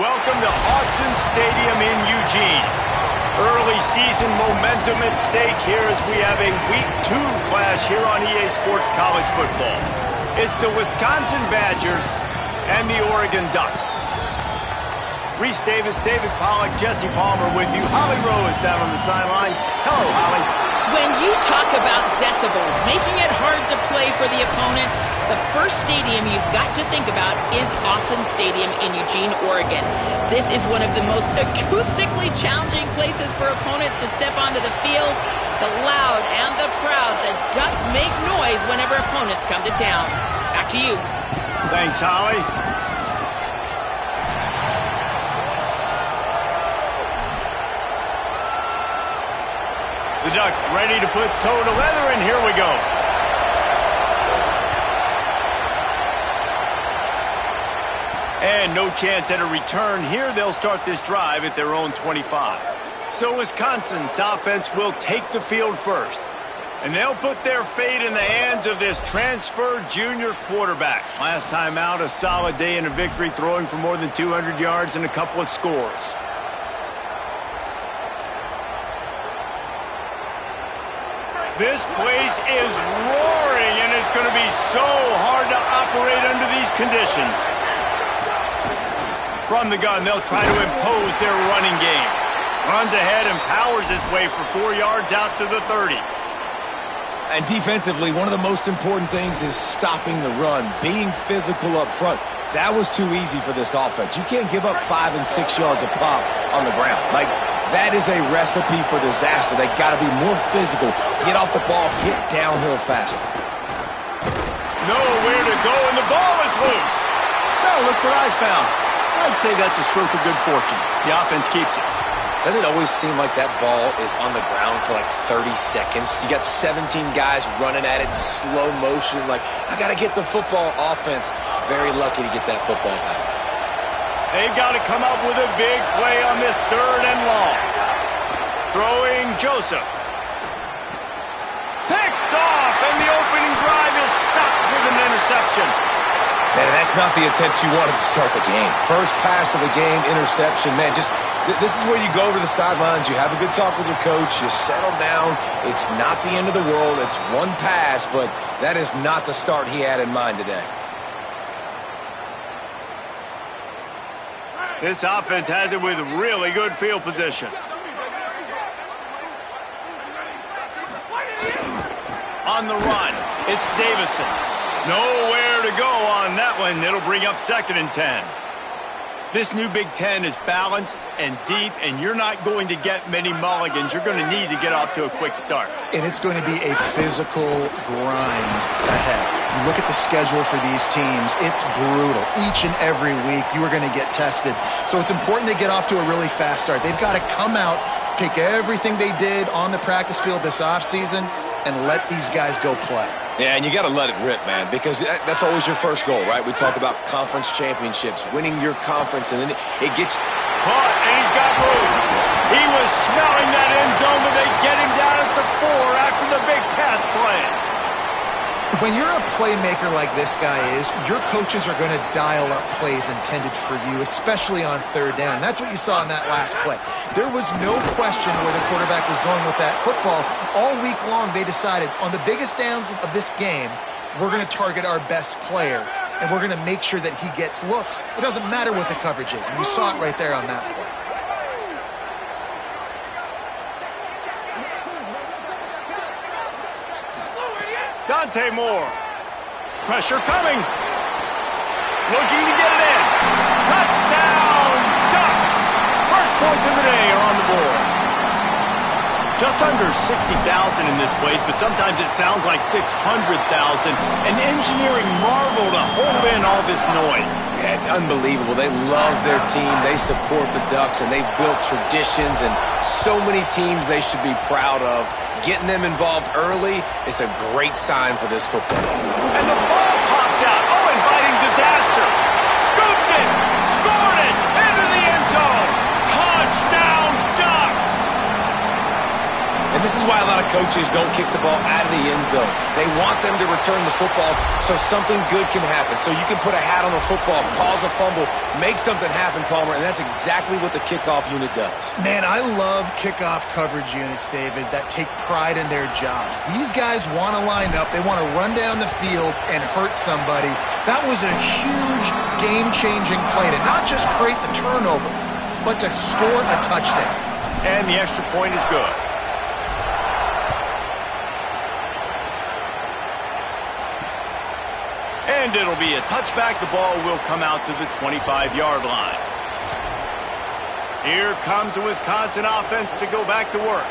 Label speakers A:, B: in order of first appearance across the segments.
A: Welcome to Autzen Stadium in Eugene. Early season momentum at stake here as we have a Week 2 clash here on EA Sports College Football. It's the Wisconsin Badgers and the Oregon Ducks. Reese Davis, David Pollack, Jesse Palmer with you. Holly Rowe is down on the sideline. Hello, Holly.
B: When you talk about decibels, making it hard to play for the opponents, the first stadium you've got to think about is Autzen Stadium in Eugene, Oregon. This is one of the most acoustically challenging places for opponents to step onto the field. The loud and the proud, the Ducks make noise whenever opponents come to town. Back to you.
A: Thanks, Holly. The Duck ready to put toe to leather, and here we go. And no chance at a return here. They'll start this drive at their own 25. So Wisconsin's offense will take the field first. And they'll put their fate in the hands of this transfer junior quarterback. Last time out, a solid day in a victory, throwing for more than 200 yards and a couple of scores. This place is roaring, and it's going to be so hard to operate under these conditions. From the gun, they'll try to impose their running game. Runs ahead and powers his way for 4 yards out to the 30.
C: And defensively, one of the most important things is stopping the run, being physical up front. That was too easy for this offense. You can't give up 5 and 6 yards a pop on the ground. That is a recipe for disaster. They got to be more physical, get off the ball, get downhill faster.
A: Nowhere to go, and the ball is loose. Now look what I found. I'd say that's a stroke of good fortune. The offense keeps it.
C: Doesn't it always seem like that ball is on the ground for like 30 seconds? You got 17 guys running at it, slow motion, I got to get the football. Offense, very lucky to get that football out.
A: They've got to come up with a big play on this 3rd and long. Throwing Joseph. Picked off, and the opening drive is stopped with an interception.
C: Man, that's not the attempt you wanted to start the game. First pass of the game, interception. Man, this is where you go to the sidelines. You have a good talk with your coach. You settle down. It's not the end of the world. It's one pass, but that is not the start he had in mind today.
A: This offense has it with really good field position. On the run, it's Davison. Nowhere to go on that one. It'll bring up 2nd and 10. This new Big Ten is balanced and deep, and you're not going to get many mulligans. You're going to need to get off to a quick start.
D: And it's going to be a physical grind ahead. You look at the schedule for these teams, it's brutal. Each and every week, you are going to get tested. So it's important they get off to a really fast start. They've got to come out, take everything they did on the practice field this offseason, and let these guys go play.
C: Yeah, and you got to let it rip, man, because that's always your first goal, right? We talk about conference championships, winning your conference, and then it gets
A: caught, and he's got room. He was smelling that end zone, but they get him down at the 4 after the big pass play.
D: When you're a playmaker like this guy is, your coaches are going to dial up plays intended for you, especially on 3rd down. And that's what you saw in that last play. There was no question where the quarterback was going with that football. All week long, they decided on the biggest downs of this game, we're going to target our best player, and we're going to make sure that he gets looks. It doesn't matter what the coverage is, and you saw it right there on that play.
A: Dante Moore. Pressure coming. Looking to get it in. Touchdown, Ducks. First points of the day are on the board. Just under 60,000 in this place, but sometimes it sounds like 600,000. An engineering marvel to hold in all this noise.
C: Yeah, it's unbelievable. They love their team. They support the Ducks, and they've built traditions and so many teams they should be proud of. Getting them involved early is a great sign for this football.
A: And the ball pops out. Oh, inviting disaster. Scooped it. Scored it. Into the end zone. Touchdown, Ducks.
C: And this is is why a lot of coaches don't kick the ball out of the end zone. They want them to return the football so something good can happen. So you can put a hat on the football, cause a fumble, make something happen, Palmer, and that's exactly what the kickoff unit does.
D: Man, I love kickoff coverage units, David, that take pride in their jobs. These guys want to line up. They want to run down the field and hurt somebody. That was a huge game-changing play to not just create the turnover, but to score a touchdown.
A: And the extra point is good. And it'll be a touchback. The ball will come out to the 25-yard line. Here comes the Wisconsin offense to go back to work.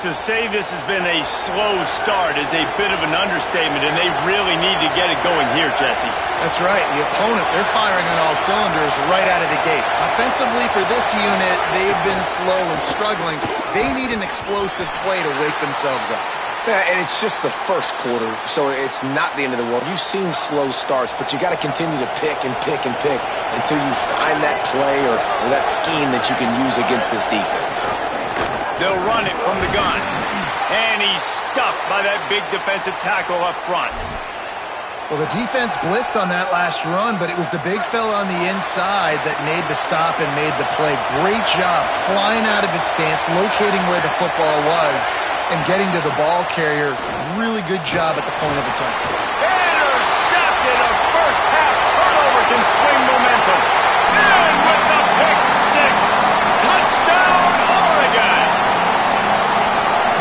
A: To say this has been a slow start is a bit of an understatement, and they really need to get it going here, Jesse.
D: That's right. The opponent, they're firing on all cylinders right out of the gate. Offensively for this unit, they've been slow and struggling. They need an explosive play to wake themselves up.
C: Yeah, and it's just the first quarter, so it's not the end of the world. You've seen slow starts, but you got to continue to pick and pick and pick until you find that play or that scheme that you can use against this defense.
A: They'll run it from the gun. And he's stuffed by that big defensive tackle up front.
D: Well, the defense blitzed on that last run, but it was the big fella on the inside that made the stop and made the play. Great job flying out of his stance, locating where the football was, and getting to the ball carrier. Really good job at the point of attack.
A: Intercepted. A first half turnover can swing momentum. And with the pick six. Touchdown, Oregon.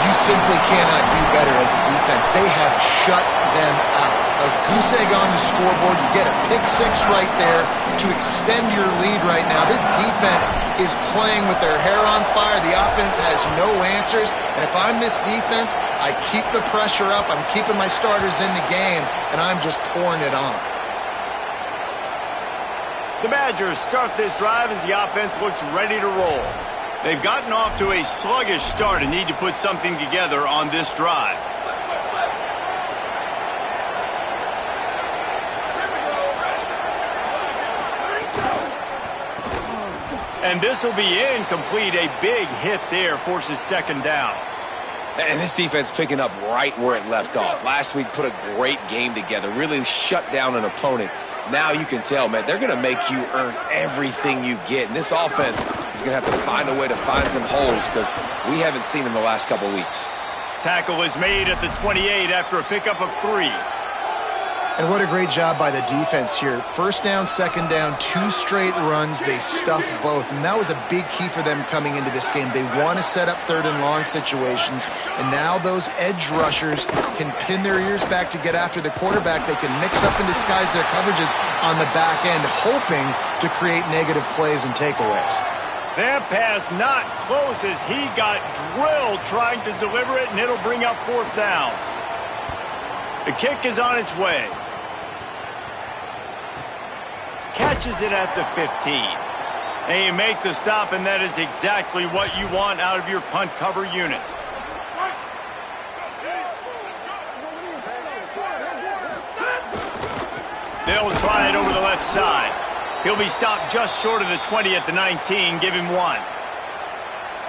D: You simply cannot do better as a defense. They have shut them out. A goose egg on the scoreboard. You get a pick six right there to extend your lead right now. This defense is playing with their hair on fire. The offense has no answers. And if I'm this defense, I keep the pressure up. I'm keeping my starters in the game, and I'm just pouring it on.
A: The Badgers start this drive as the offense looks ready to roll. They've gotten off to a sluggish start and need to put something together on this drive. And this will be incomplete. A big hit there forces second down.
C: And this defense picking up right where it left off. Last week put a great game together, really shut down an opponent. Now you can tell, man, they're going to make you earn everything you get. And this offense is going to have to find a way to find some holes because we haven't seen them the last couple weeks.
A: Tackle is made at the 28 after a pickup of 3.
D: And what a great job by the defense here. First down, second down, 2 straight runs. They stuffed both. And that was a big key for them coming into this game. They want to set up third and long situations. And now those edge rushers can pin their ears back to get after the quarterback. They can mix up and disguise their coverages on the back end, hoping to create negative plays and takeaways.
A: That pass not close as he got drilled trying to deliver it, and it'll bring up fourth down. The kick is on its way. Catches it at the 15. And you make the stop, and that is exactly what you want out of your punt cover unit. They'll try it over the left side. He'll be stopped just short of the 20 at the 19. Give him 1.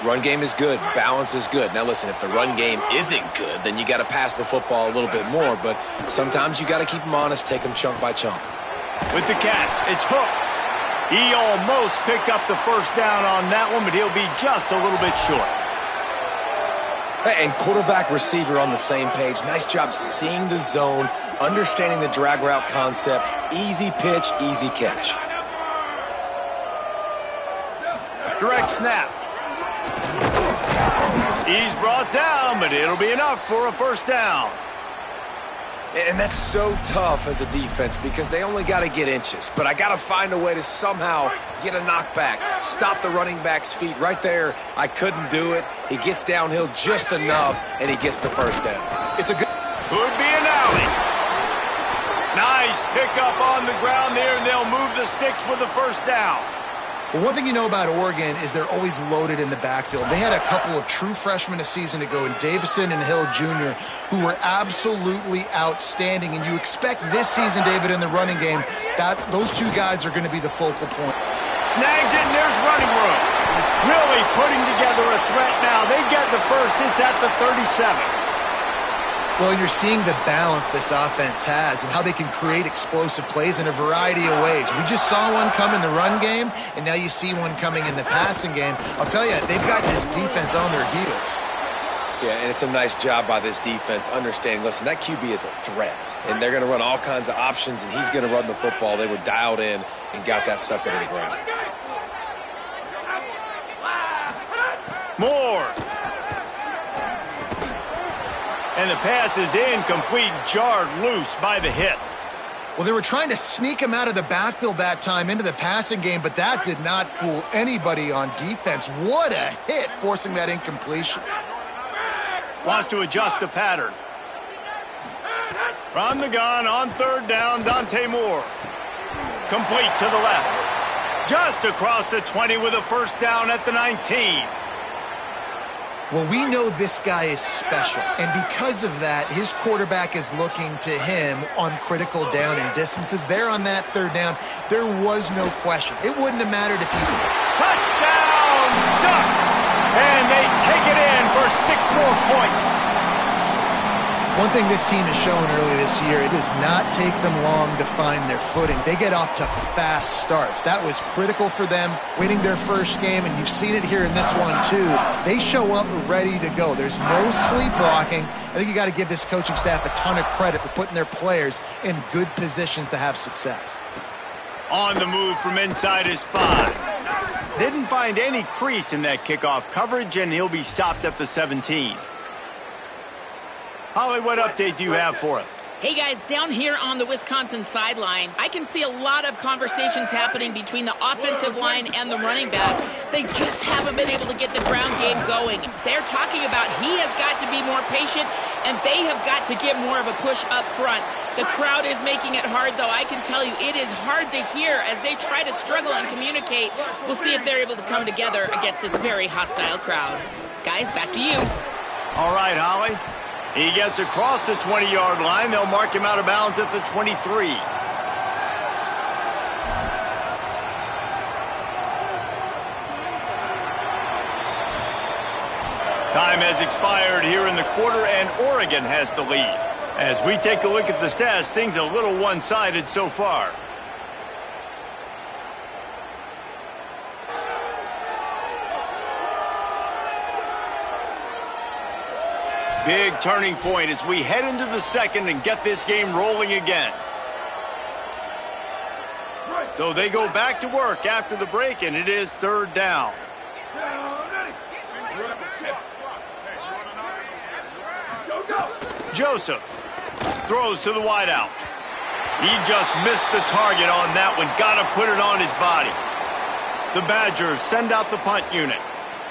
C: Run game is good. Balance is good. Now, listen, if the run game isn't good, then you got to pass the football a little bit more. But sometimes you got to keep them honest, take them chunk by chunk.
A: With the catch, it's Hooks. He almost picked up the first down on that one, but he'll be just a little bit short.
C: And quarterback receiver on the same page. Nice job seeing the zone, understanding the drag route concept. Easy pitch, easy catch.
A: Direct snap. He's brought down, but it'll be enough for a first down.
C: And that's so tough as a defense because they only got to get inches. But I got to find a way to somehow get a knockback, stop the running back's feet right there. I couldn't do it. He gets downhill just enough, and he gets the first down. It's a good...
A: Could be an alley. Nice pickup on the ground there, and they'll move the sticks with the first down.
D: Well, one thing you know about Oregon is they're always loaded in the backfield. They had a couple of true freshmen a season ago in Davison and Hill Jr. who were absolutely outstanding. And you expect this season, David, in the running game, those 2 guys are going to be the focal point.
A: Snags it, and there's running room. Really Really putting together a threat now. They get the first. It's at the 37.
D: Well, you're seeing the balance this offense has and how they can create explosive plays in a variety of ways. We just saw one come in the run game, and now you see one coming in the passing game. I'll tell you, they've got this defense on their heels.
C: Yeah, and it's a nice job by this defense understanding, listen, that QB is a threat, and they're going to run all kinds of options, and he's going to run the football. They were dialed in and got that sucker to the ground.
A: Moore. And the pass is incomplete, jarred loose by the hit.
D: Well, they were trying to sneak him out of the backfield that time into the passing game, but that did not fool anybody on defense. What a hit, forcing that incompletion.
A: Wants to adjust the pattern. From the gun on third down, Dante Moore. Complete to the left. Just across the 20 with a first down at the 19.
D: Well, we know this guy is special, and because of that, his quarterback is looking to him on critical down and distances. There on that third down, there was no question. It wouldn't have mattered if he...
A: Touchdown, Ducks! And they take it in for 6 more points.
D: One thing this team has shown early this year, it does not take them long to find their footing. They get off to fast starts. That was critical for them, winning their first game, and you've seen it here in this one too. They show up ready to go. There's no sleepwalking. I think you got to give this coaching staff a ton of credit for putting their players in good positions to have success.
A: On the move from inside his 5. Didn't find any crease in that kickoff coverage, and he'll be stopped at the 17. Holly, what update do you have for us?
B: Hey guys, down here on the Wisconsin sideline, I can see a lot of conversations happening between the offensive line and the running back. They just haven't been able to get the ground game going. They're talking about he has got to be more patient, and they have got to get more of a push up front. The crowd is making it hard, though. I can tell you it is hard to hear as they try to struggle and communicate. We'll see if they're able to come together against this very hostile crowd. Guys, back to you.
A: All right, Holly. He gets across the 20-yard line. They'll mark him out of bounds at the 23. Time has expired here in the quarter, and Oregon has the lead. As we take a look at the stats, things a little one-sided so far. Big turning point as we head into the second and get this game rolling again. So they go back to work after the break, and it is third down. Joseph throws to the wideout. He just missed the target on that one. Got to put it on his body. The Badgers send out the punt unit.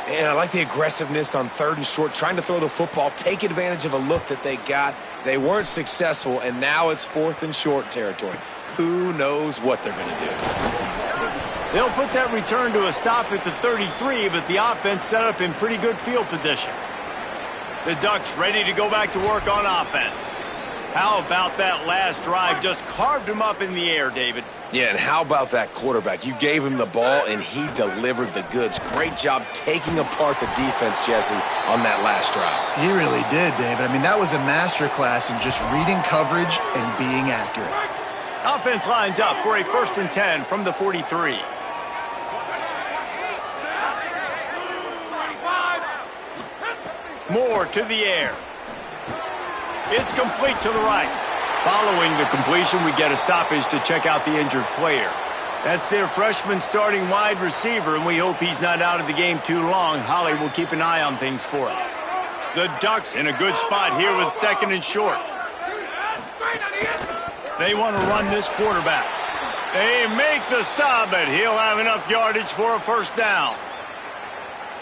C: And I like the aggressiveness on third and short, trying to throw the football, take advantage of a look that they got. They weren't successful, and now it's fourth and short territory. Who knows what they're going to do?
A: They'll put that return to a stop at the 33, but the offense set up in pretty good field position. The Ducks ready to go back to work on offense. How about that last drive? Just carved him up in the air, David.
C: Yeah, and how about that quarterback? You gave him the ball, and he delivered the goods. Great job taking apart the defense, Jesse, on that last drive.
D: He really did, David. I mean, that was a masterclass in just reading coverage and being accurate.
A: Offense lines up for a 1st and 10 from the 43. Moore to the air. It's complete to the right. Following the completion, we get a stoppage to check out the injured player. That's their freshman starting wide receiver, and we hope he's not out of the game too long. Holly will keep an eye on things for us. The Ducks in a good spot here with 2nd and short. They want to run this quarterback. They make the stop, but he'll have enough yardage for a 1st down.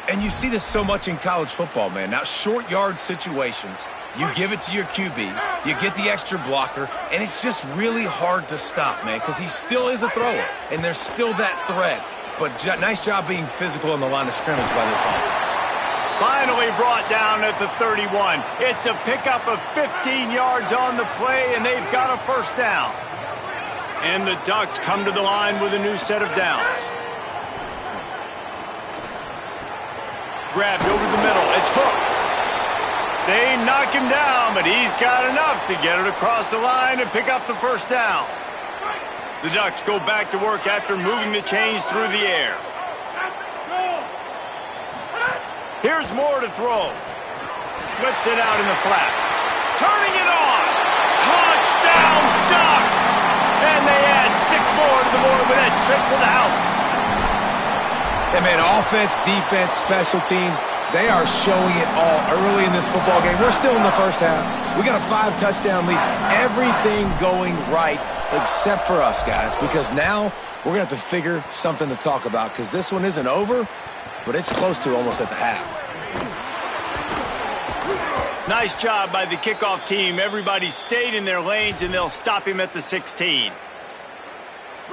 C: And you see this so much in college football, man. Now, short yard situations, you give it to your QB, you get the extra blocker, and it's just really hard to stop, man, because he still is a thrower, and there's still that threat. But nice job being physical on the line of scrimmage by this offense.
A: Finally brought down at the 31. It's a pickup of 15 yards on the play, and they've got a 1st down. And the Ducks come to the line with a new set of downs. grabbed over the middle. It's hooked. They knock him down, but he's got enough to get it across the line and pick up the first down. The Ducks go back to work after moving the chains through the air. Here's Moore to throw. Flips it out in the flat. Turning it on. Touchdown, Ducks! And they add 6 more to the board with that trip to the house.
C: Hey, man, offense, defense, special teams, they are showing it all early in this football game. We're still in the first half. We got a 5-touchdown lead. Everything going right except for us, guys, because now we're going to have to figure something to talk about because this one isn't over, but it's close to almost at the half.
A: Nice job by the kickoff team. Everybody stayed in their lanes, and they'll stop him at the 16.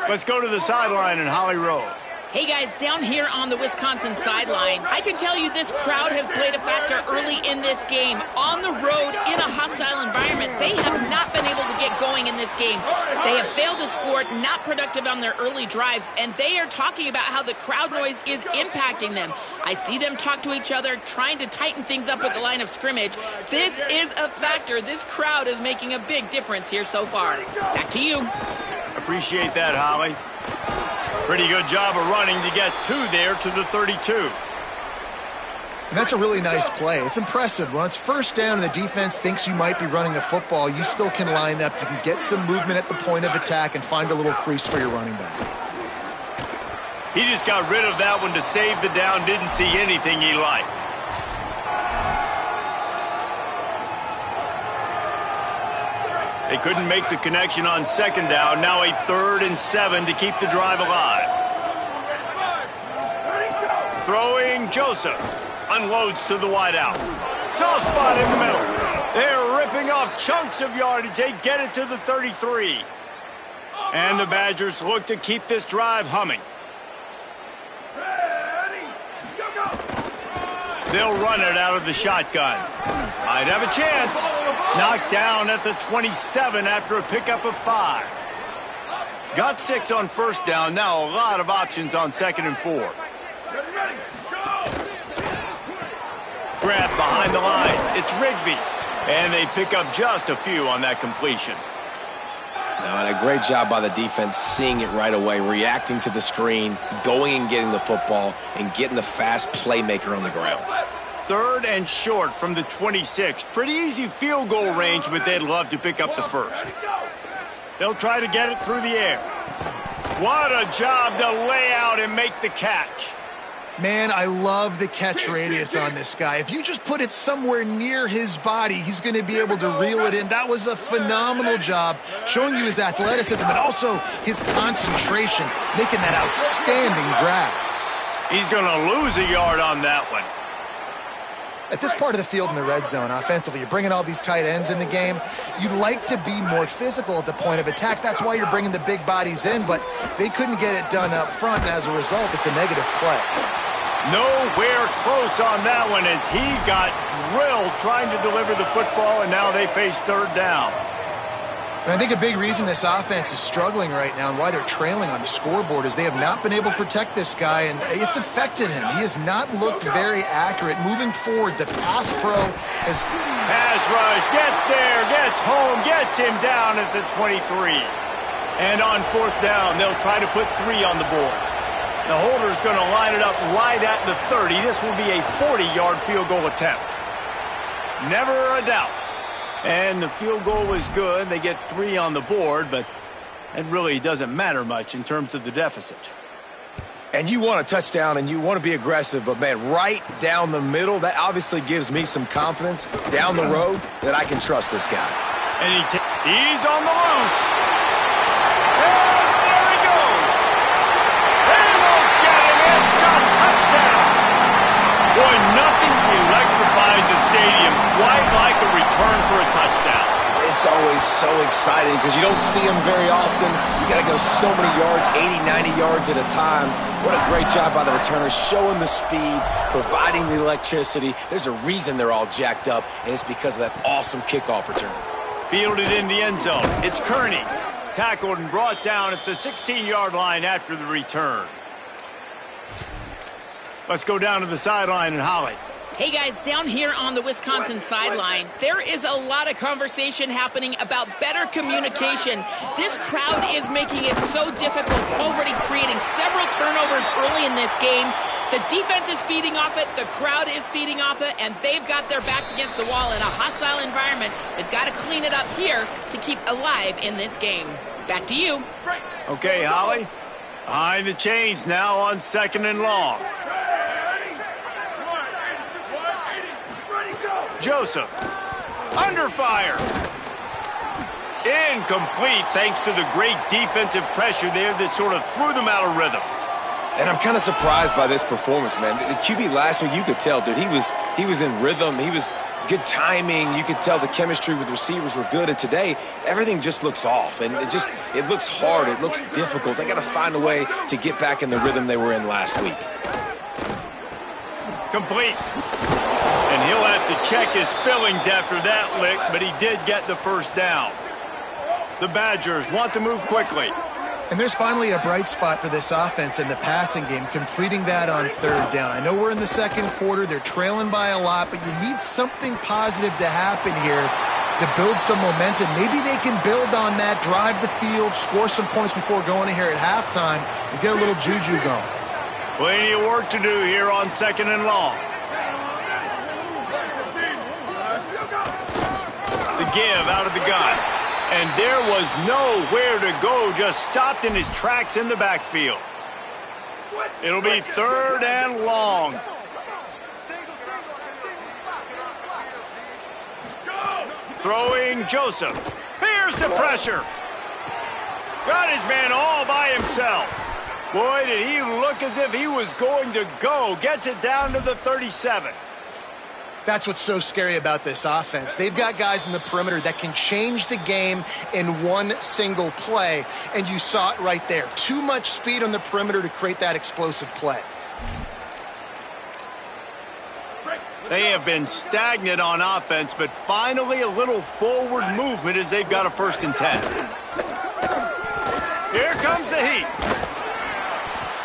A: Let's go to the sideline in Holly Rowe.
B: Hey guys, down here on the Wisconsin sideline, I can tell you this crowd has played a factor early in this game. On the road, in a hostile environment, they have not been able to get going in this game. They have failed to score, not productive on their early drives, and they are talking about how the crowd noise is impacting them. I see them talk to each other, trying to tighten things up at the line of scrimmage. This is a factor. This crowd is making a big difference here so far. Back to you.
A: Appreciate that, Holly. Pretty good job of running to get 2 there to the 32.
D: And that's a really nice play. It's impressive. When it's first down and the defense thinks you might be running the football, you still can line up. You can get some movement at the point of attack and find a little crease for your running back.
A: He just got rid of that one to save the down. Didn't see anything he liked. They couldn't make the connection on second down. Now a 3rd and 7 to keep the drive alive. Throwing Joseph. Unloads to the wideout. Soft spot in the middle. They're ripping off chunks of yardage. They get it to the 33. And the Badgers look to keep this drive humming. They'll run it out of the shotgun. Might have a chance. Knocked down at the 27 after a pickup of 5. Got 6 on first down. Now a lot of options on 2nd and 4. Grab behind the line. It's Rigby. And they pick up just a few on that completion.
C: Now, and a great job by the defense seeing it right away, reacting to the screen, going and getting the football, and getting the fast playmaker on the ground.
A: 3rd and short from the 26. Pretty easy field goal range, but they'd love to pick up the first. They'll try to get it through the air. What a job to lay out and make the catch.
D: Man, I love the catch radius on this guy. If you just put it somewhere near his body, he's going to be able to reel it in. That was a phenomenal job, showing you his athleticism and also his concentration, making that outstanding grab.
A: He's going to lose a yard on that one.
D: At this part of the field in the red zone, offensively, you're bringing all these tight ends in the game. You'd like to be more physical at the point of attack. That's why you're bringing the big bodies in, but they couldn't get it done up front, and as a result, it's a negative play.
A: Nowhere close on that one as he got drilled trying to deliver the football, and now they face 3rd down.
D: And I think a big reason this offense is struggling right now and why they're trailing on the scoreboard is they have not been able to protect this guy, and it's affected him. He has not looked very accurate. Moving forward, the pass pro has...
A: Pass rush, gets there, gets home, gets him down at the 23. And on 4th down, they'll try to put 3 on the board. The holder's going to line it up right at the 30. This will be a 40-yard field goal attempt. Never a doubt. And the field goal was good. They get 3 on the board, but it really doesn't matter much in terms of the deficit.
C: And you want a touchdown and you want to be aggressive, but, man, right down the middle, that obviously gives me some confidence down the road that I can trust this guy.
A: And he's on the loose. And there he goes. They won't get him. It's a touchdown. Boy, nothing electrifies a stadium quite like a return for a touchdown.
C: It's always so exciting because you don't see them very often. You got to go so many yards, 80, 90 yards at a time. What a great job by the returners, showing the speed, providing the electricity. There's a reason they're all jacked up, and it's because of that awesome kickoff return.
A: Fielded in the end zone. It's Kearney. Tackled and brought down at the 16-yard line after the return. Let's go down to the sideline and Holly.
B: Hey guys, down here on the Wisconsin sideline, there is a lot of conversation happening about better communication. This crowd is making it so difficult, already creating several turnovers early in this game. The defense is feeding off it, the crowd is feeding off it, and they've got their backs against the wall in a hostile environment. They've got to clean it up here to keep alive in this game. Back to you.
A: Okay, Holly. Behind the chains now on 2nd and long. Joseph, under fire. Incomplete thanks to the great defensive pressure there that sort of threw them out of rhythm.
C: And I'm kind of surprised by this performance, man. The QB last week, you could tell, dude, he was in rhythm. He was good timing. You could tell the chemistry with the receivers were good. And today, everything just looks off. And it looks hard. It looks difficult. They got to find a way to get back in the rhythm they were in last week.
A: Complete. And he'll have to check his fillings after that lick, but he did get the first down. The Badgers want to move quickly.
D: And there's finally a bright spot for this offense in the passing game, completing that on 3rd down. I know we're in the 2nd quarter. They're trailing by a lot, but you need something positive to happen here to build some momentum. Maybe they can build on that, drive the field, score some points before going in here at halftime, and get a little juju going.
A: Plenty of work to do here on 2nd and long. The give out of the gun. And there was nowhere to go, just stopped in his tracks in the backfield. It'll be 3rd and long. Throwing Joseph. Here's the pressure. Got his man all by himself. Boy, did he look as if he was going to go. Gets it down to the 37.
D: That's what's so scary about this offense. They've got guys in the perimeter that can change the game in one single play, and you saw it right there. Too much speed on the perimeter to create that explosive play.
A: They have been stagnant on offense, but finally a little forward movement as they've got a 1st and 10. Here comes the heat.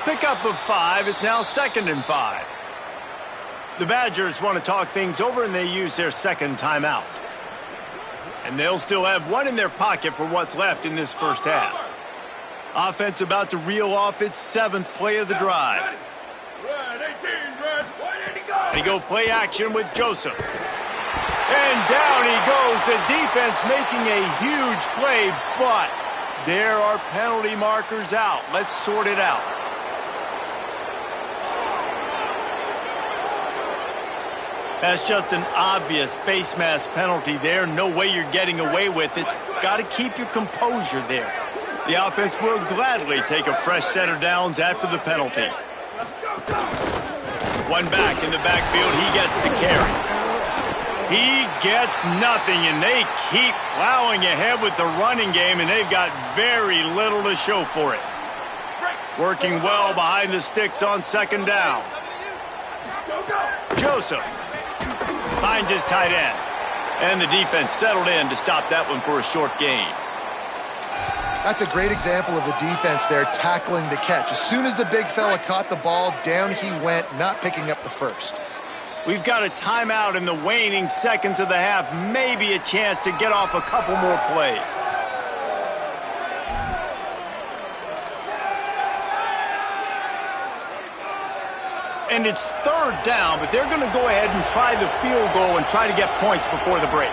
A: Pickup of 5. It's now 2nd and 5. The Badgers want to talk things over, and they use their 2nd timeout. And they'll still have one in their pocket for what's left in this first half. Offense about to reel off its 7th play of the drive. They go play action with Joseph. And down he goes. The defense making a huge play, but there are penalty markers out. Let's sort it out. That's just an obvious face mask penalty there. No way you're getting away with it. Got to keep your composure there. The offense will gladly take a fresh set of downs after the penalty. One back in the backfield. He gets the carry. He gets nothing, and they keep plowing ahead with the running game, and they've got very little to show for it. Working well behind the sticks on 2nd down. Joseph finds his tight end. And the defense settled in to stop that one for a short gain.
D: That's a great example of the defense there tackling the catch. As soon as the big fella caught the ball, down he went, not picking up the first.
A: We've got a timeout in the waning seconds of the half. Maybe a chance to get off a couple more plays. And it's 3rd down, but they're going to go ahead and try the field goal and try to get points before the break.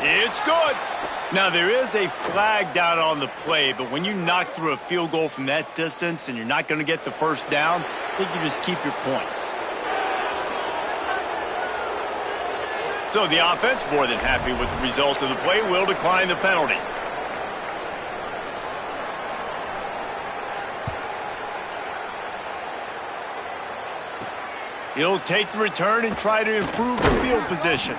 A: It's good. Now, there is a flag down on the play, but when you knock through a field goal from that distance and you're not going to get the 1st down, I think you just keep your points. So the offense, more than happy with the result of the play, will decline the penalty. He'll take the return and try to improve the field position.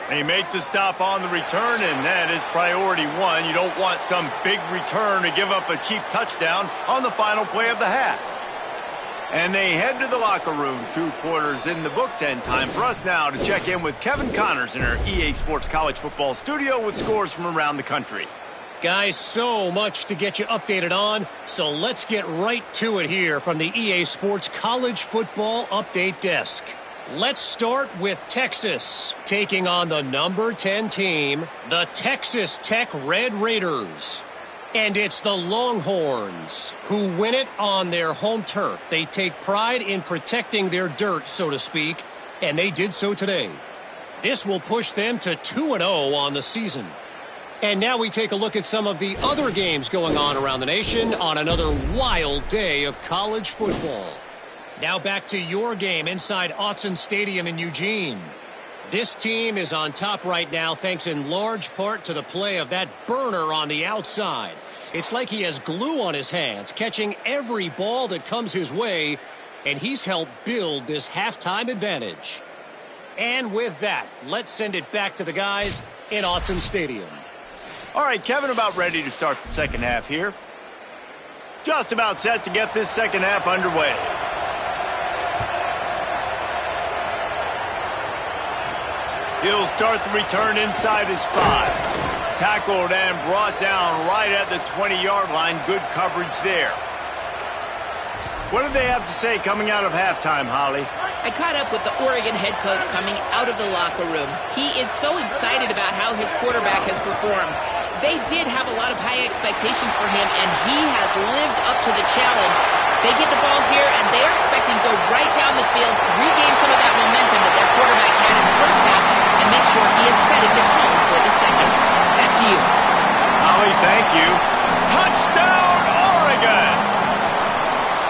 A: They make the stop on the return, and that is priority 1. You don't want some big return to give up a cheap touchdown on the final play of the half. And they head to the locker room. 2 quarters in the books, and time for us now to check in with Kevin Connors in our EA Sports College Football studio with scores from around the country.
E: Guys, so much to get you updated on, so let's get right to it here from the EA Sports College Football Update Desk. Let's start with Texas, taking on the number 10 team, the Texas Tech Red Raiders. And it's the Longhorns who win it on their home turf. They take pride in protecting their dirt, so to speak, and they did so today. This will push them to 2-0 on the season. And now we take a look at some of the other games going on around the nation on another wild day of college football. Now back to your game inside Autzen Stadium in Eugene. This team is on top right now thanks in large part to the play of that burner on the outside. It's like he has glue on his hands, catching every ball that comes his way, and he's helped build this halftime advantage. And with that, let's send it back to the guys in Autzen Stadium.
A: All right, Kevin, about ready to start the second half here. Just about set to get this second half underway. He'll start the return inside his 5. Tackled and brought down right at the 20-yard line. Good coverage there. What do they have to say coming out of halftime, Holly?
B: I caught up with the Oregon head coach coming out of the locker room. He is so excited about how his quarterback has performed. They did have a lot of high expectations for him, and he has lived up to the challenge. They get the ball here, and they are expecting to go right down the field, regain some of that momentum that their quarterback had in the first half, and make sure he is setting the tone for the second. Back to you.
A: Holly, thank you. Touchdown, Oregon!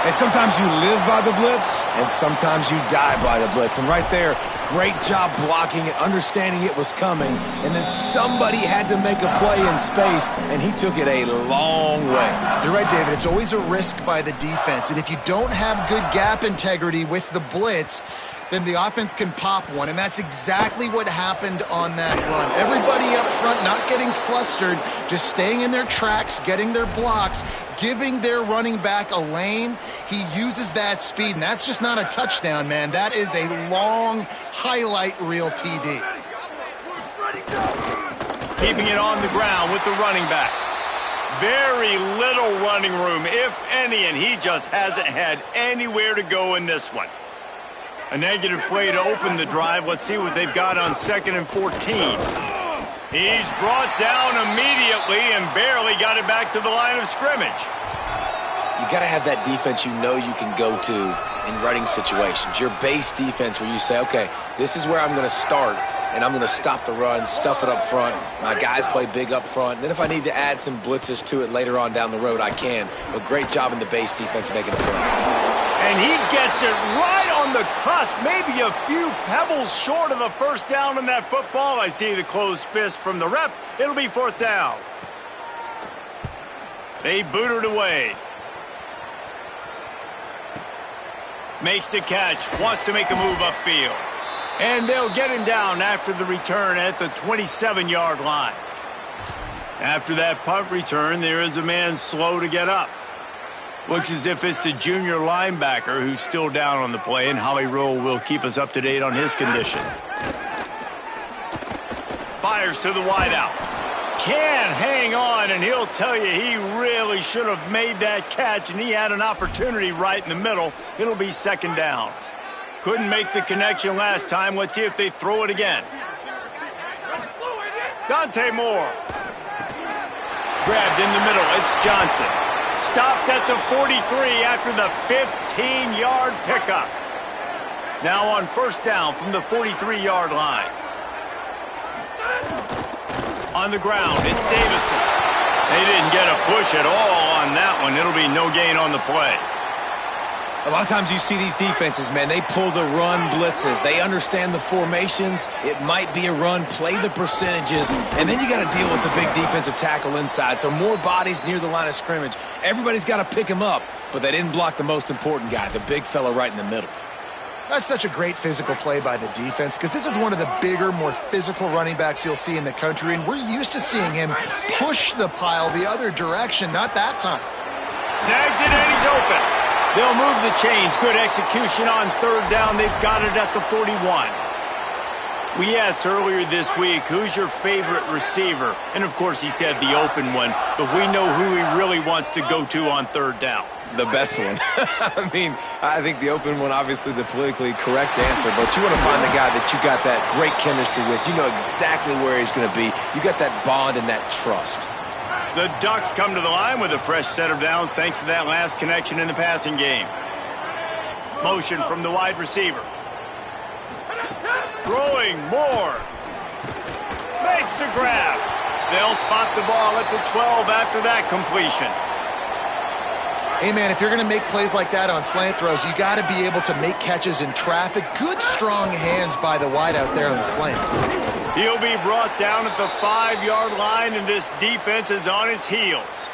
C: And sometimes you live by the blitz, and sometimes you die by the blitz. And right there, great job blocking it, understanding it was coming. And then somebody had to make a play in space, and he took it a long way.
D: You're right, David. It's always a risk by the defense. And if you don't have good gap integrity with the blitz, then the offense can pop one, and that's exactly what happened on that run. Everybody up front not getting flustered, just staying in their tracks, getting their blocks, giving their running back a lane. He uses that speed, and that's just not a touchdown, man. That is a long highlight reel TD.
A: Keeping it on the ground with the running back. Very little running room, if any, and he just hasn't had anywhere to go in this one. A negative play to open the drive. Let's see what they've got on 2nd and 14. He's brought down immediately and barely got it back to the line of scrimmage.
C: You got to have that defense you know you can go to in running situations. Your base defense where you say, okay, this is where I'm going to start, and I'm going to stop the run, stuff it up front. My guys play big up front. Then if I need to add some blitzes to it later on down the road, I can. But great job in the base defense making a play.
A: And he gets it right on the cusp, maybe a few pebbles short of a first down on that football. I see the closed fist from the ref. It'll be 4th down. They boot it away. Makes the catch, wants to make a move upfield. And they'll get him down after the return at the 27-yard line. After that punt return, there is a man slow to get up. Looks as if it's the junior linebacker who's still down on the play, and Holly Rowe will keep us up to date on his condition. Fires to the wideout. Can't hang on, and he'll tell you he really should have made that catch, and he had an opportunity right in the middle. It'll be 2nd down. Couldn't make the connection last time. Let's see if they throw it again. Dante Moore. Grabbed in the middle. It's Johnson. Stopped at the 43 after the 15-yard pickup. Now on 1st down from the 43-yard line. On the ground, it's Davison. They didn't get a push at all on that one. It'll be no gain on the play.
C: A lot of times you see these defenses, man, they pull the run blitzes. They understand the formations. It might be a run, play the percentages, and then you got to deal with the big defensive tackle inside. So more bodies near the line of scrimmage. Everybody's got to pick him up, but they didn't block the most important guy, the big fella right in the middle.
D: That's such a great physical play by the defense because this is one of the bigger, more physical running backs you'll see in the country, and we're used to seeing him push the pile the other direction, not that time.
A: Snags it and he's open. They'll move the chains. Good execution on 3rd down. They've got it at the 41. We asked earlier this week, who's your favorite receiver? And, of course, he said the open one, but we know who he really wants to go to on third down.
C: The best one. I mean, I think the open one, obviously the politically correct answer, but you want to find the guy that you got that great chemistry with. You know exactly where he's going to be. You got that bond and that trust.
A: The Ducks come to the line with a fresh set of downs thanks to that last connection in the passing game. Motion from the wide receiver. Throwing more. Makes the grab. They'll spot the ball at the 12 after that completion.
D: Hey, man, if you're going to make plays like that on slant throws, you got to be able to make catches in traffic. Good, strong hands by the wide out there on the slant.
A: He'll be brought down at the 5-yard line, and this defense is on its heels.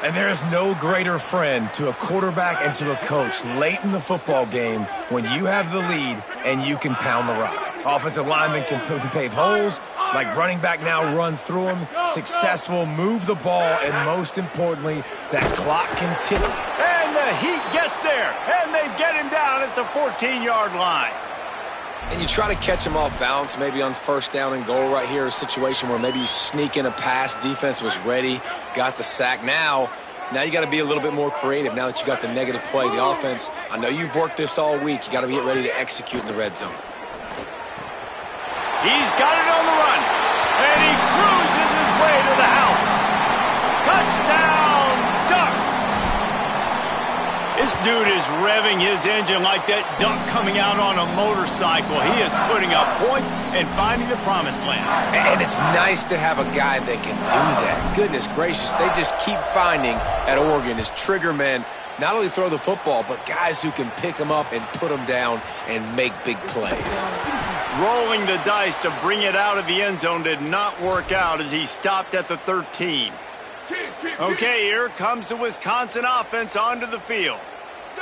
C: And there is no greater friend to a quarterback and to a coach late in the football game when you have the lead and you can pound the rock. Offensive linemen can pave holes, like running back now runs through them, successful, move the ball, and most importantly, that clock can tick.
A: And the heat gets there, and they get him down at the 14-yard line.
C: And you try to catch him off balance, maybe on first down and goal right here, a situation where maybe you sneak in a pass, defense was ready, got the sack. Now you got to be a little bit more creative now that you got the negative play. The offense, I know you've worked this all week. You got to get ready to execute in the red zone.
A: He's got it on the run, and he cruises his way to the house. Touchdown, Ducks! This dude is revving his engine like that duck coming out on a motorcycle. He is putting up points and finding the promised land.
C: And it's nice to have a guy that can do that. Goodness gracious, they just keep finding at Oregon is trigger men. Not only throw the football, but guys who can pick them up and put them down and make big plays.
A: Rolling the dice to bring it out of the end zone did not work out as he stopped at the 13. Okay, here comes the Wisconsin offense onto the field.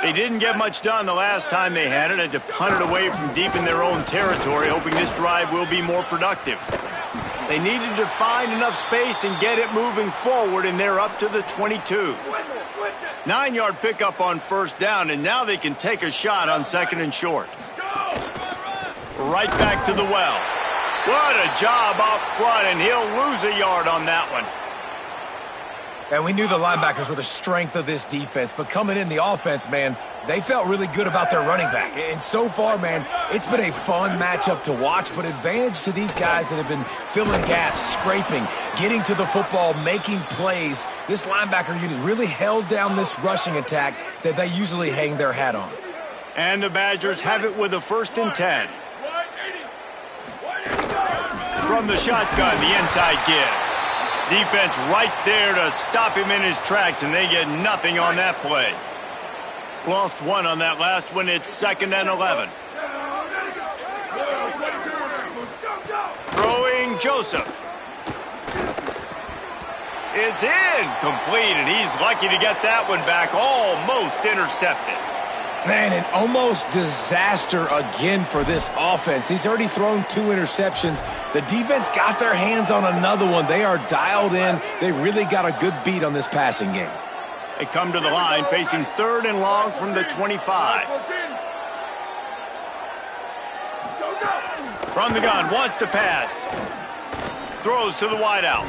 A: They didn't get much done the last time they had it. Had to punt it away from deep in their own territory, hoping this drive will be more productive. They needed to find enough space and get it moving forward, and they're up to the 22. 9-yard pickup on first down, and now they can take a shot on second and short. Right back to the well. What a job up front, and he'll lose a yard on that one.
C: And we knew the linebackers were the strength of this defense, but coming in the offense, man, they felt really good about their running back. And so far, man, it's been a fun matchup to watch, but advantage to these guys that have been filling gaps, scraping, getting to the football, making plays. This linebacker unit really held down this rushing attack that they usually hang their hat on.
A: And the Badgers have it with a 1st and 10. From the shotgun, the inside give. Defense right there to stop him in his tracks, and they get nothing on that play. Lost one on that last one. It's 2nd and 11. Throwing Joseph. It's incomplete, and he's lucky to get that one back. Almost intercepted.
C: Man, an almost disaster again for this offense. He's already thrown 2 interceptions. The defense got their hands on another one. They are dialed in. They really got a good beat on this passing game.
A: They come to the line facing 3rd and long from the 25. From the gun, wants to pass. Throws to the wideout.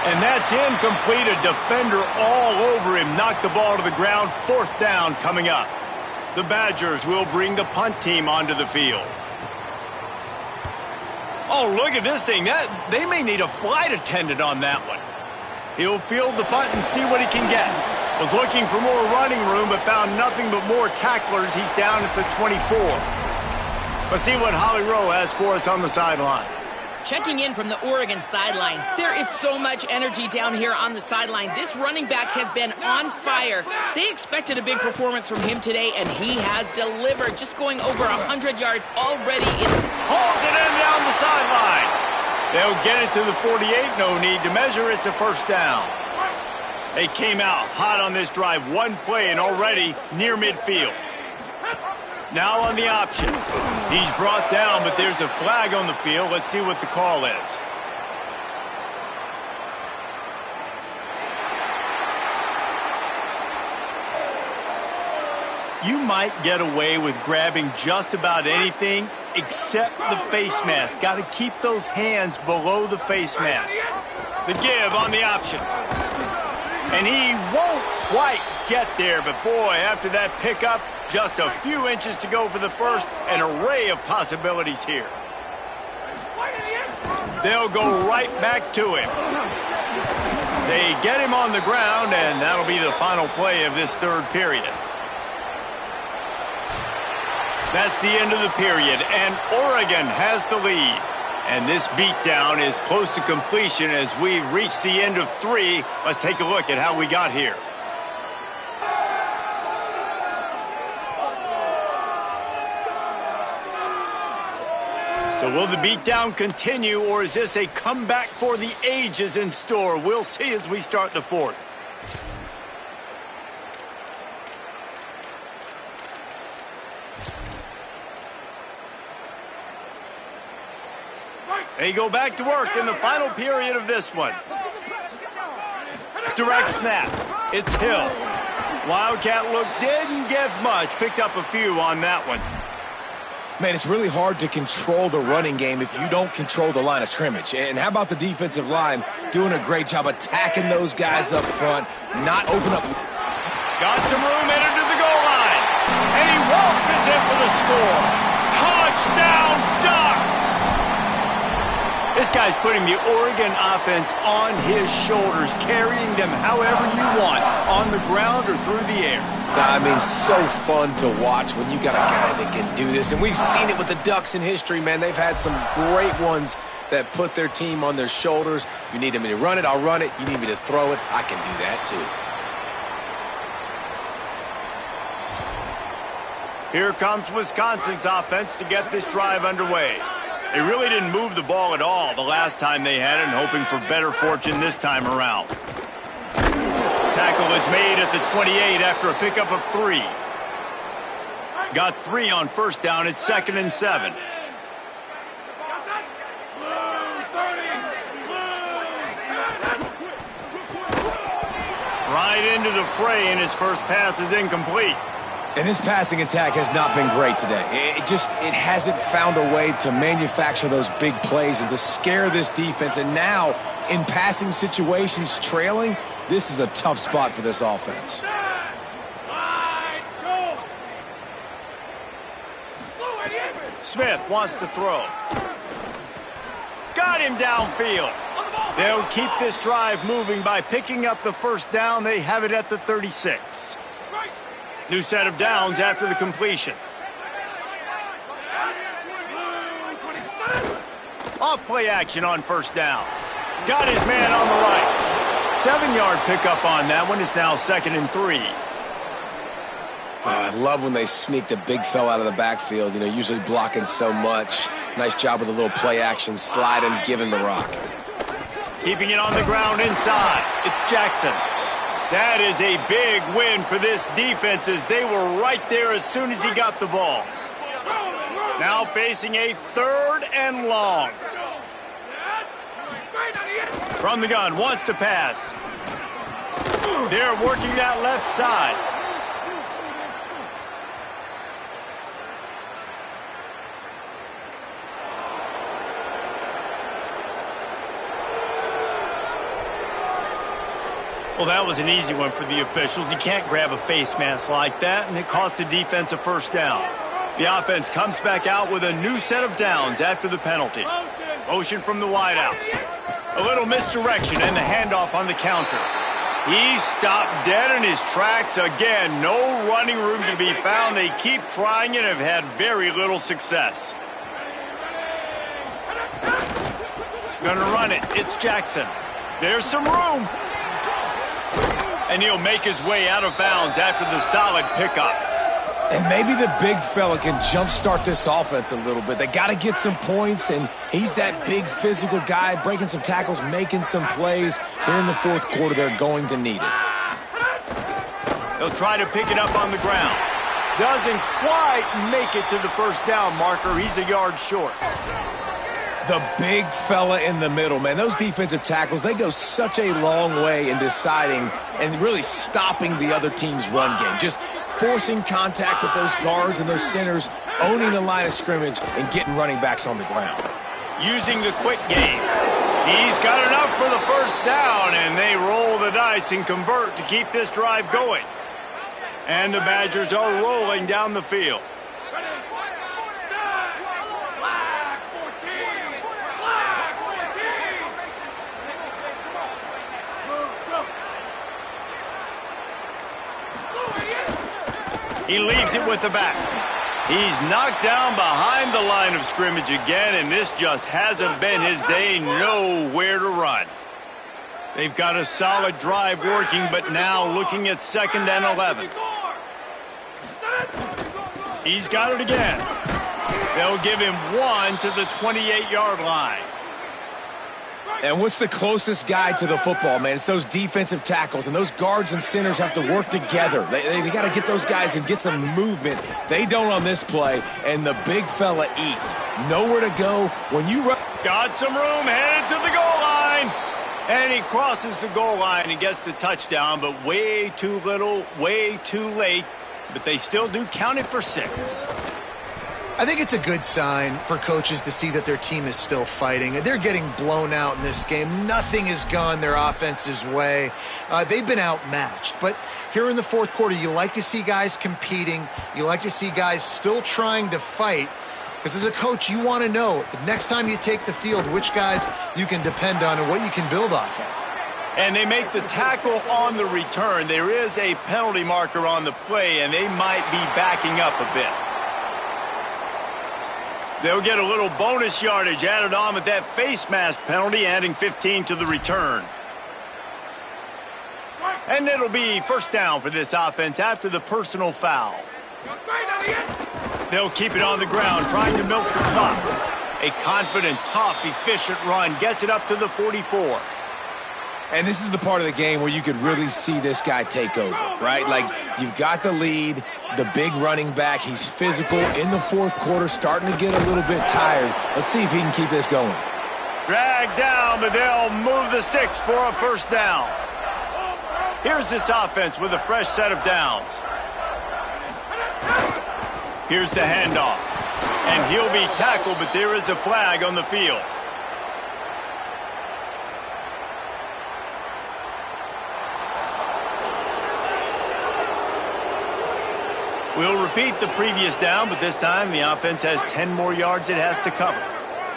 A: And that's incomplete. A defender all over him. Knocked the ball to the ground. 4th down coming up. The Badgers will bring the punt team onto the field. Oh, look at this thing. They may need a flight attendant on that one. He'll field the punt and see what he can get. Was looking for more running room, but found nothing but more tacklers. He's down at the 24. Let's see what Holly Rowe has for us on the sideline.
B: Checking in from the Oregon sideline. There is so much energy down here on the sideline. This running back has been on fire. They expected a big performance from him today, and he has delivered. Just going over 100 yards already.
A: Hauls it in down the sideline. They'll get it to the 48. No need to measure. It's a 1st down. They came out hot on this drive. One play and already near midfield. Now on the option. He's brought down, but there's a flag on the field. Let's see what the call is. You might get away with grabbing just about anything except the face mask. Got to keep those hands below the face mask. The give on the option. And he won't quite get there, but boy, after that pickup, just a few inches to go for the first, an array of possibilities here. They'll go right back to him. They get him on the ground, and that'll be the final play of this third period. That's the end of the period, and Oregon has the lead. And this beatdown is close to completion as we've reached the end of 3. Let's take a look at how we got here. So will the beatdown continue, or is this a comeback for the ages in store? We'll see as we start the fourth. They go back to work in the final period of this one. Direct snap. It's Hill. Wildcat look didn't give much. Picked up a few on that one.
C: Man, it's really hard to control the running game if you don't control the line of scrimmage. And how about the defensive line doing a great job attacking those guys up front, not open up.
A: Got some room, entered to the goal line. And he waltzes in for the score. Touchdown, Ducks! This guy's putting the Oregon offense on his shoulders, carrying them however you want, on the ground or through the air.
C: I mean, so fun to watch when you got a guy that can do this. And we've seen it with the Ducks in history, man. They've had some great ones that put their team on their shoulders. If you need me to run it, I'll run it. You need me to throw it, I can do that too.
A: Here comes Wisconsin's offense to get this drive underway. They really didn't move the ball at all the last time they had it, and hoping for better fortune this time around. Tackle is made at the 28 after a pickup of 3. Got 3 on first down. It's 2nd and 7. Right into the fray, and his first pass is incomplete.
C: And this passing attack has not been great today. It hasn't found a way to manufacture those big plays and to scare this defense. And now, in passing situations, trailing, this is a tough spot for this offense.
A: Smith wants to throw. Got him downfield. They'll keep this drive moving by picking up the first down. They have it at the 36. New set of downs after the completion. Off play action on first down. Got his man on the right. 7-yard pickup on that one. Is now 2nd and 3.
C: I love when they sneak the big fella out of the backfield, you know, usually blocking so much. Nice job with a little play action, sliding, giving the rock.
A: Keeping it on the ground inside. It's Jackson. That is a big win for this defense as they were right there as soon as he got the ball. Now facing a 3rd and long. From the gun, wants to pass. They're working that left side. Well, that was an easy one for the officials. You can't grab a face mask like that, and it costs the defense a first down. The offense comes back out with a new set of downs after the penalty. Motion from the wideout. A little misdirection and the handoff on the counter. He stopped dead in his tracks again. No running room to be found. They keep trying and have had very little success. Gonna run it. It's Jackson. There's some room. And he'll make his way out of bounds after the solid pickup.
C: And maybe the big fella can jumpstart this offense a little bit. They got to get some points, and he's that big physical guy, breaking some tackles, making some plays. Here in the fourth quarter, they're going to need it.
A: They'll try to pick it up on the ground. Doesn't quite make it to the first down marker. He's a yard short.
C: The big fella in the middle, man. Those defensive tackles, they go such a long way in deciding and really stopping the other team's run game. Just forcing contact with those guards and those centers, owning the line of scrimmage and getting running backs on the ground.
A: Using the quick game. He's got enough for the first down, and they roll the dice and convert to keep this drive going. And the Badgers are rolling down the field. He leaves it with the back. He's knocked down behind the line of scrimmage again, and this just hasn't been his day. Nowhere to run. They've got a solid drive working, but now looking at 2nd and 11. He's got it again. They'll give him 1 to the 28-yard line.
C: And what's the closest guy to the football, man? It's those defensive tackles, and those guards and centers have to work together. They got to get those guys and get some movement. They don't on this play, and the big fella eats. Nowhere to go. When you run...
A: Got some room, headed to the goal line. And he crosses the goal line and gets the touchdown, but way too little, way too late. But they still do count it for 6.
D: I think it's a good sign for coaches to see that their team is still fighting. They're getting blown out in this game. Nothing has gone their offense's way. They've been outmatched. But here in the 4th quarter, you like to see guys competing. You like to see guys still trying to fight. Because as a coach, you want to know the next time you take the field, which guys you can depend on and what you can build off of.
A: And they make the tackle on the return. There is a penalty marker on the play, and they might be backing up a bit. They'll get a little bonus yardage added on with that face mask penalty, adding 15 to the return. And it'll be 1st down for this offense after the personal foul. They'll keep it on the ground, trying to milk the clock. A confident, tough, efficient run gets it up to the 44.
C: And this is the part of the game where you could really see this guy take over, right? Like, you've got the lead, the big running back. He's physical in the 4th quarter, starting to get a little bit tired. Let's see if he can keep this going.
A: Dragged down, but they'll move the sticks for a 1st down. Here's this offense with a fresh set of downs. Here's the handoff. And he'll be tackled, but there is a flag on the field. We'll repeat the previous down, but this time the offense has 10 more yards it has to cover.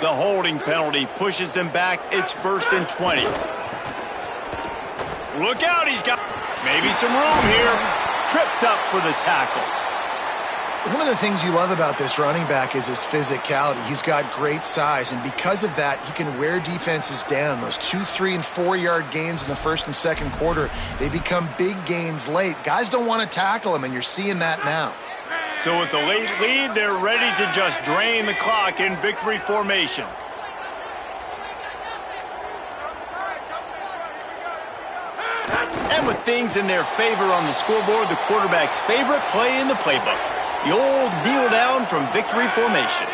A: The holding penalty pushes them back. It's 1st and 20. Look out, he's got maybe some room here. Tripped up for the tackle.
D: One of the things you love about this running back is his physicality. He's got great size, and because of that, he can wear defenses down. Those 2-, 3-, and 4-yard gains in the 1st and 2nd quarter, they become big gains late. Guys don't want to tackle him, and you're seeing that now.
A: So with the late lead, they're ready to just drain the clock in victory formation. And with things in their favor on the scoreboard, the quarterback's favorite play in the playbook. The old kneel down from victory formation.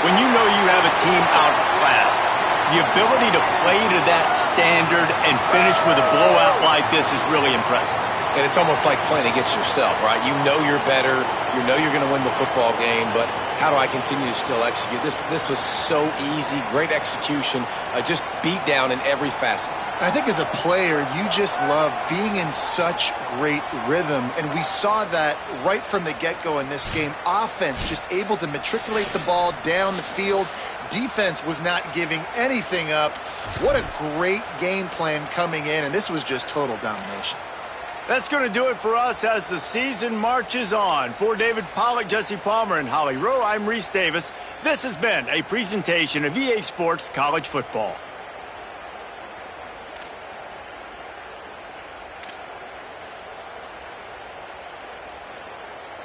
A: When you know you have a team outclassed, the ability to play to that standard and finish with a blowout like this is really impressive.
C: And it's almost like playing against yourself, right? You know you're better. You know you're going to win the football game, but how do I continue to still execute? This was so easy, great execution, just beat down in every facet.
D: I think as a player, you just love being in such great rhythm, and we saw that right from the get-go in this game. Offense just able to matriculate the ball down the field. Defense was not giving anything up. What a great game plan coming in, and this was just total domination.
A: That's going to do it for us as the season marches on. For David Pollack, Jesse Palmer, and Holly Rowe, I'm Reese Davis. This has been a presentation of EA Sports College Football.